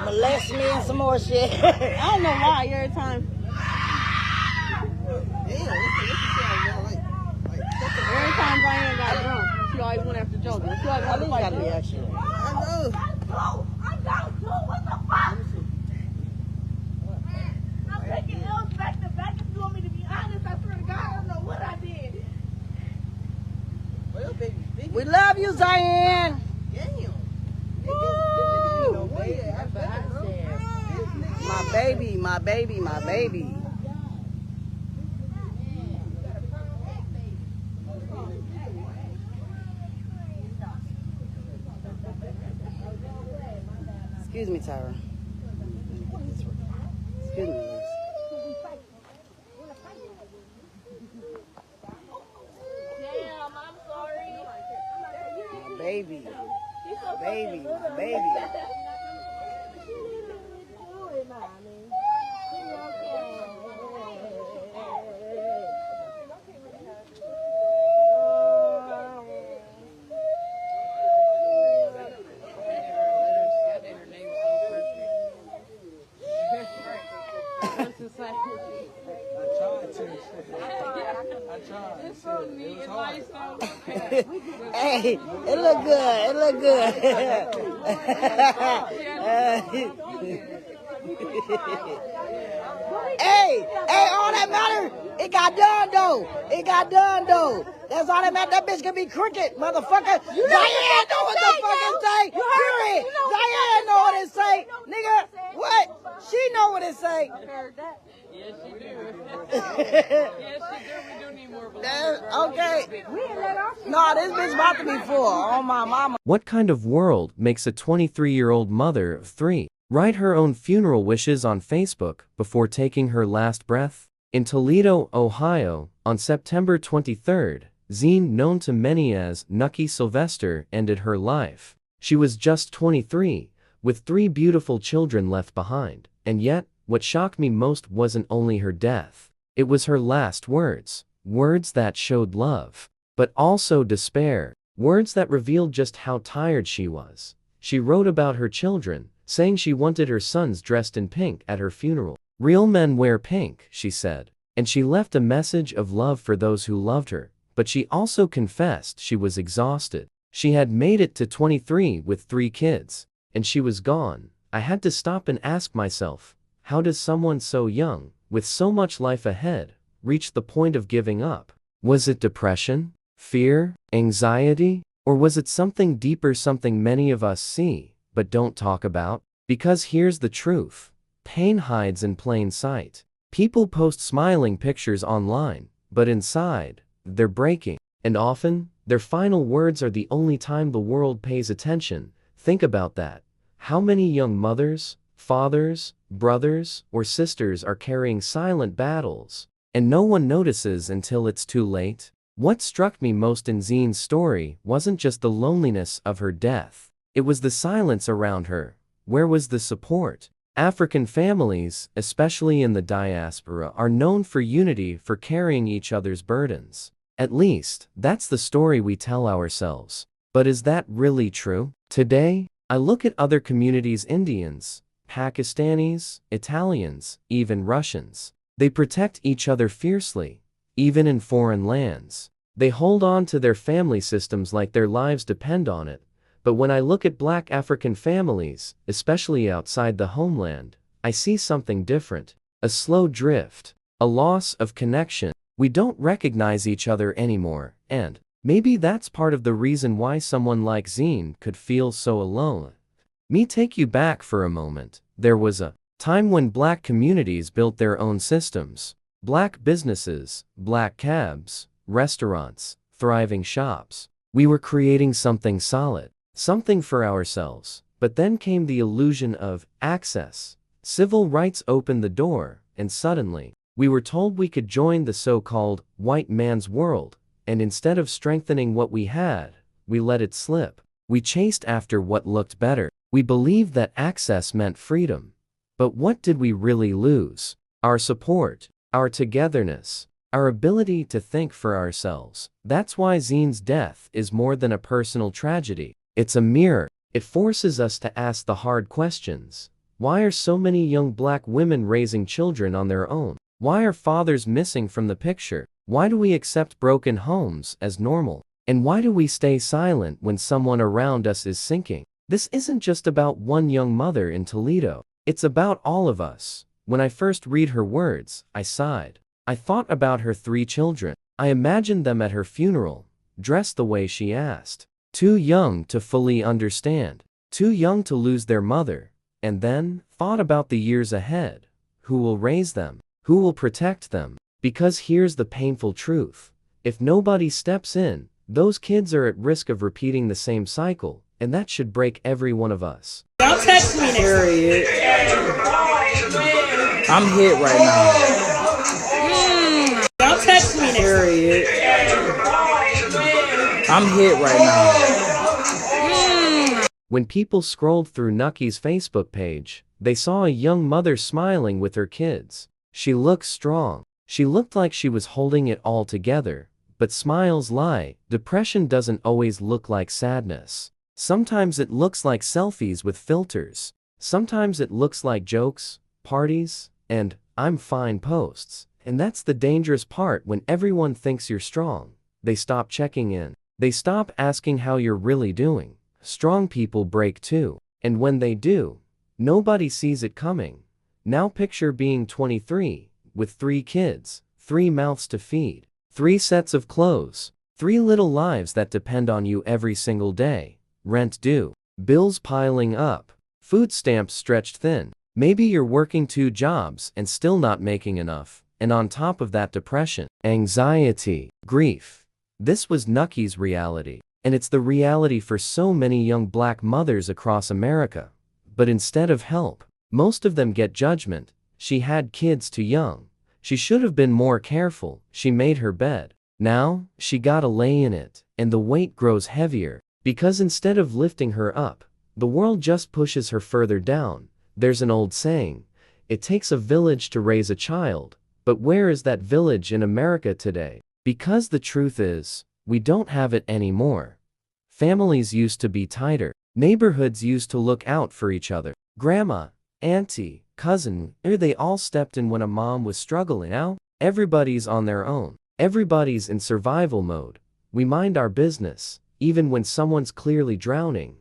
Molest me and some more shit. I don't know why every time. Every time Diane got drunk, she always went after Joker. She always wanted to fight me. Actually. I know. I got to. What the fuck? I'm taking L's back to back. If you want me to be honest, I swear to God, I don't know what I did. Well, baby. We love you, Zion. Damn. Woo! My baby, my baby, my baby. Excuse me, Tyra. Excuse me. Damn, I'm sorry. My baby. My baby, my baby. It's so neat and nice though. Hey, it look good. It look good. Hey, all that matter, it got done though. It got done though. That's all that matter. That bitch can be crooked, motherfucker. Diane know what the fuck it say. Period. Diane know what it say. Nigga, what? She know what it say. Yes, she do. Yes, she do. We do need more believers. Okay. No, this bitch about to be full. Oh, my mama. What kind of world makes a 23-year-old mother of 3 write her own funeral wishes on Facebook before taking her last breath? In Toledo, Ohio, on September 23rd, Zien, known to many as Nuckie Sylvester, ended her life. She was just 23, with 3 beautiful children left behind. And yet, what shocked me most wasn't only her death. It was her last words. Words that showed love, but also despair. Words that revealed just how tired she was. She wrote about her children, saying she wanted her sons dressed in pink at her funeral. Real men wear pink, she said. And she left a message of love for those who loved her. But she also confessed she was exhausted. She had made it to 23 with 3 kids. And she was gone. I had to stop and ask myself, how does someone so young, with so much life ahead, reach the point of giving up? Was it depression, fear, anxiety, or was it something deeper, something many of us see, but don't talk about? Because here's the truth. Pain hides in plain sight. People post smiling pictures online, but inside, they're breaking. And often, their final words are the only time the world pays attention. Think about that. How many young mothers, fathers, brothers, or sisters are carrying silent battles, and no one notices until it's too late? What struck me most in Zien's story wasn't just the loneliness of her death. It was the silence around her. Where was the support? African families, especially in the diaspora, are known for unity, for carrying each other's burdens. At least, that's the story we tell ourselves. But is that really true? Today, I look at other communities: Indians, Pakistanis, Italians, even Russians. They protect each other fiercely, even in foreign lands. They hold on to their family systems like their lives depend on it. But when I look at Black African families, especially outside the homeland, I see something different. A slow drift, a loss of connection. We don't recognize each other anymore, and maybe that's part of the reason why someone like Zien could feel so alone. Me take you back for a moment. There was a time when Black communities built their own systems. Black businesses, Black cabs, restaurants, thriving shops. We were creating something solid, something for ourselves. But then came the illusion of access. Civil rights opened the door, and suddenly, we were told we could join the so-called white man's world, and instead of strengthening what we had, we let it slip. We chased after what looked better. We believed that access meant freedom. But what did we really lose? Our support, our togetherness, our ability to think for ourselves. That's why Zien's death is more than a personal tragedy. It's a mirror. It forces us to ask the hard questions. Why are so many young black women raising children on their own? Why are fathers missing from the picture? Why do we accept broken homes as normal? And why do we stay silent when someone around us is sinking? This isn't just about one young mother in Toledo. It's about all of us. When I first read her words, I sighed. I thought about her 3 children. I imagined them at her funeral, dressed the way she asked. Too young to fully understand. Too young to lose their mother. And then, thought about the years ahead. Who will raise them? Who will protect them? Because here's the painful truth. If nobody steps in, those kids are at risk of repeating the same cycle, and that should break every one of us. Don't text me. Period. I'm hit right now. Don't text me. Period. I'm hit right now. When people scrolled through Nuckie's Facebook page, they saw a young mother smiling with her kids. She looked strong. She looked like she was holding it all together. But smiles lie. Depression doesn't always look like sadness. Sometimes it looks like selfies with filters. Sometimes it looks like jokes, parties, and "I'm fine" posts. And that's the dangerous part. When everyone thinks you're strong, they stop checking in. They stop asking how you're really doing. Strong people break too. And when they do, nobody sees it coming. Now picture being 23, with 3 kids, 3 mouths to feed, 3 sets of clothes, 3 little lives that depend on you every single day. Rent due, bills piling up, food stamps stretched thin. Maybe you're working 2 jobs and still not making enough. And on top of that, depression, anxiety, grief. This was Nuckie's reality. And it's the reality for so many young black mothers across America. But instead of help, most of them get judgment. She had kids too young. She should have been more careful. She made her bed. Now, she gotta lay in it, and the weight grows heavier. Because instead of lifting her up, the world just pushes her further down. There's an old saying, it takes a village to raise a child. But where is that village in America today? Because the truth is, we don't have it anymore. Families used to be tighter. Neighborhoods used to look out for each other. Grandma, auntie, cousin, they all stepped in when a mom was struggling. Now, everybody's on their own. Everybody's in survival mode. We mind our business, even when someone's clearly drowning.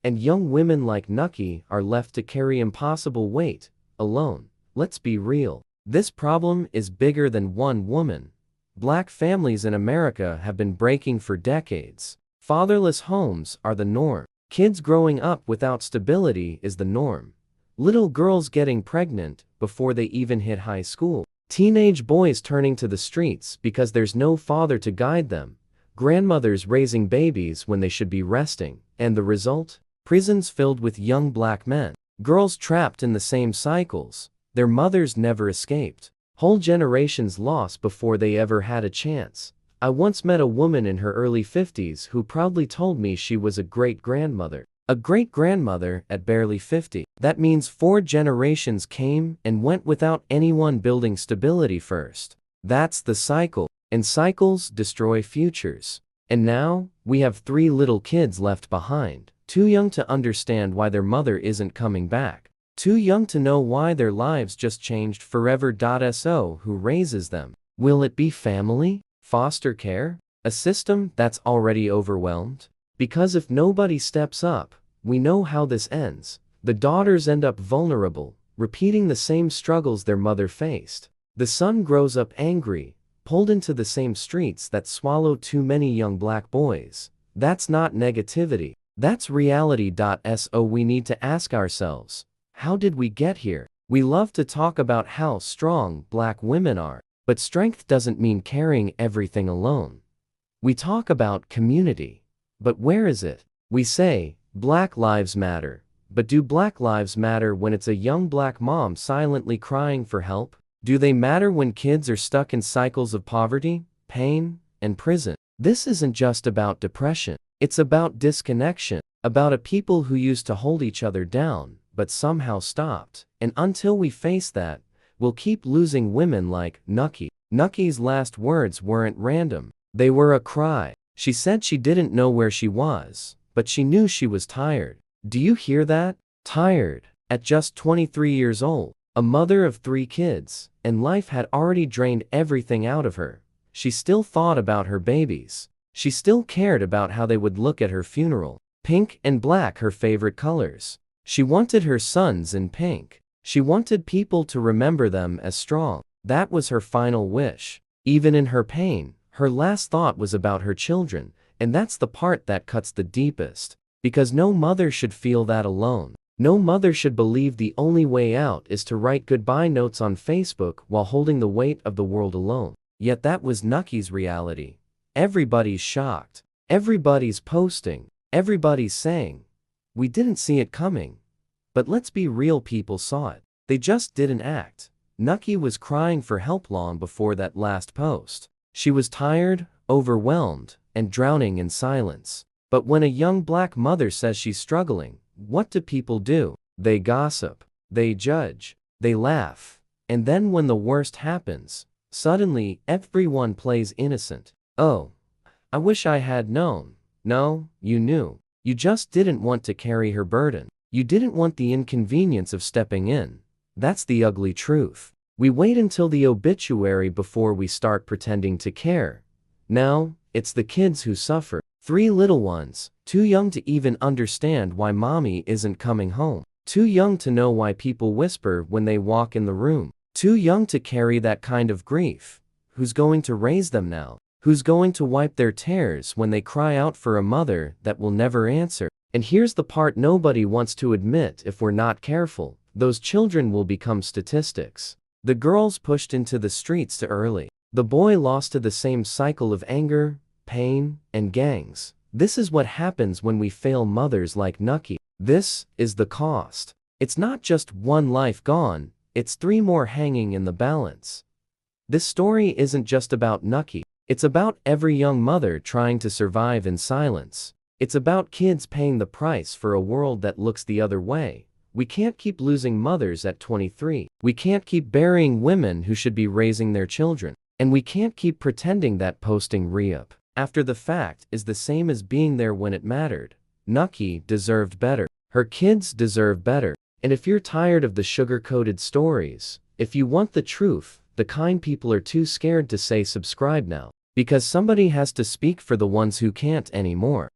And young women like Nuckie are left to carry impossible weight, alone. Let's be real. This problem is bigger than one woman. Black families in America have been breaking for decades. Fatherless homes are the norm. Kids growing up without stability is the norm. Little girls getting pregnant before they even hit high school. Teenage boys turning to the streets because there's no father to guide them. Grandmothers raising babies when they should be resting. And the result? Prisons filled with young black men. Girls trapped in the same cycles. Their mothers never escaped. Whole generations lost before they ever had a chance. I once met a woman in her early 50s who proudly told me she was a great-grandmother. A great-grandmother at barely 50. That means 4 generations came and went without anyone building stability first. That's the cycle. And cycles destroy futures. And now, we have 3 little kids left behind. Too young to understand why their mother isn't coming back. Too young to know why their lives just changed forever. So who raises them? Will it be family? Foster care? A system that's already overwhelmed? Because if nobody steps up, we know how this ends. The daughters end up vulnerable, repeating the same struggles their mother faced. The son grows up angry, pulled into the same streets that swallow too many young black boys. That's not negativity. That's reality. So we need to ask ourselves, how did we get here? We love to talk about how strong black women are, but strength doesn't mean carrying everything alone. We talk about community, but where is it? We say, Black Lives Matter, but do Black Lives matter when it's a young black mom silently crying for help? Do they matter when kids are stuck in cycles of poverty, pain, and prison? This isn't just about depression. It's about disconnection, about a people who used to hold each other down, but somehow stopped. And until we face that, we'll keep losing women like Nuckie. Nuckie's last words weren't random. They were a cry. She said she didn't know where she was, but she knew she was tired. Do you hear that? Tired. At just 23 years old, a mother of 3 kids, and life had already drained everything out of her, she still thought about her babies. She still cared about how they would look at her funeral. Pink and black her favorite colors. She wanted her sons in pink. She wanted people to remember them as strong. That was her final wish. Even in her pain, her last thought was about her children, and that's the part that cuts the deepest. Because no mother should feel that alone. No mother should believe the only way out is to write goodbye notes on Facebook while holding the weight of the world alone. Yet that was Nuckie's reality. Everybody's shocked. Everybody's posting. Everybody's saying, "We didn't see it coming." But let's be real, people saw it. They just didn't act. Nuckie was crying for help long before that last post. She was tired, overwhelmed, and drowning in silence. But when a young black mother says she's struggling, what do people do? They gossip. They judge. They laugh. And then when the worst happens, suddenly everyone plays innocent. Oh, I wish I had known. No, you knew. You just didn't want to carry her burden. You didn't want the inconvenience of stepping in. That's the ugly truth. We wait until the obituary before we start pretending to care. Now, it's the kids who suffer. 3 little ones, too young to even understand why mommy isn't coming home. Too young to know why people whisper when they walk in the room. Too young to carry that kind of grief. Who's going to raise them now? Who's going to wipe their tears when they cry out for a mother that will never answer? And here's the part nobody wants to admit: if we're not careful, those children will become statistics. The girls pushed into the streets too early. The boy lost to the same cycle of anger, pain, and gangs. This is what happens when we fail mothers like Nuckie. This is the cost. It's not just 1 life gone, it's 3 more hanging in the balance. This story isn't just about Nuckie. It's about every young mother trying to survive in silence. It's about kids paying the price for a world that looks the other way. We can't keep losing mothers at 23. We can't keep burying women who should be raising their children. And we can't keep pretending that posting re-up after the fact is the same as being there when it mattered. Nuckie deserved better. Her kids deserve better. And if you're tired of the sugar-coated stories, if you want the truth, the kind people are too scared to say subscribe now. Because somebody has to speak for the ones who can't anymore.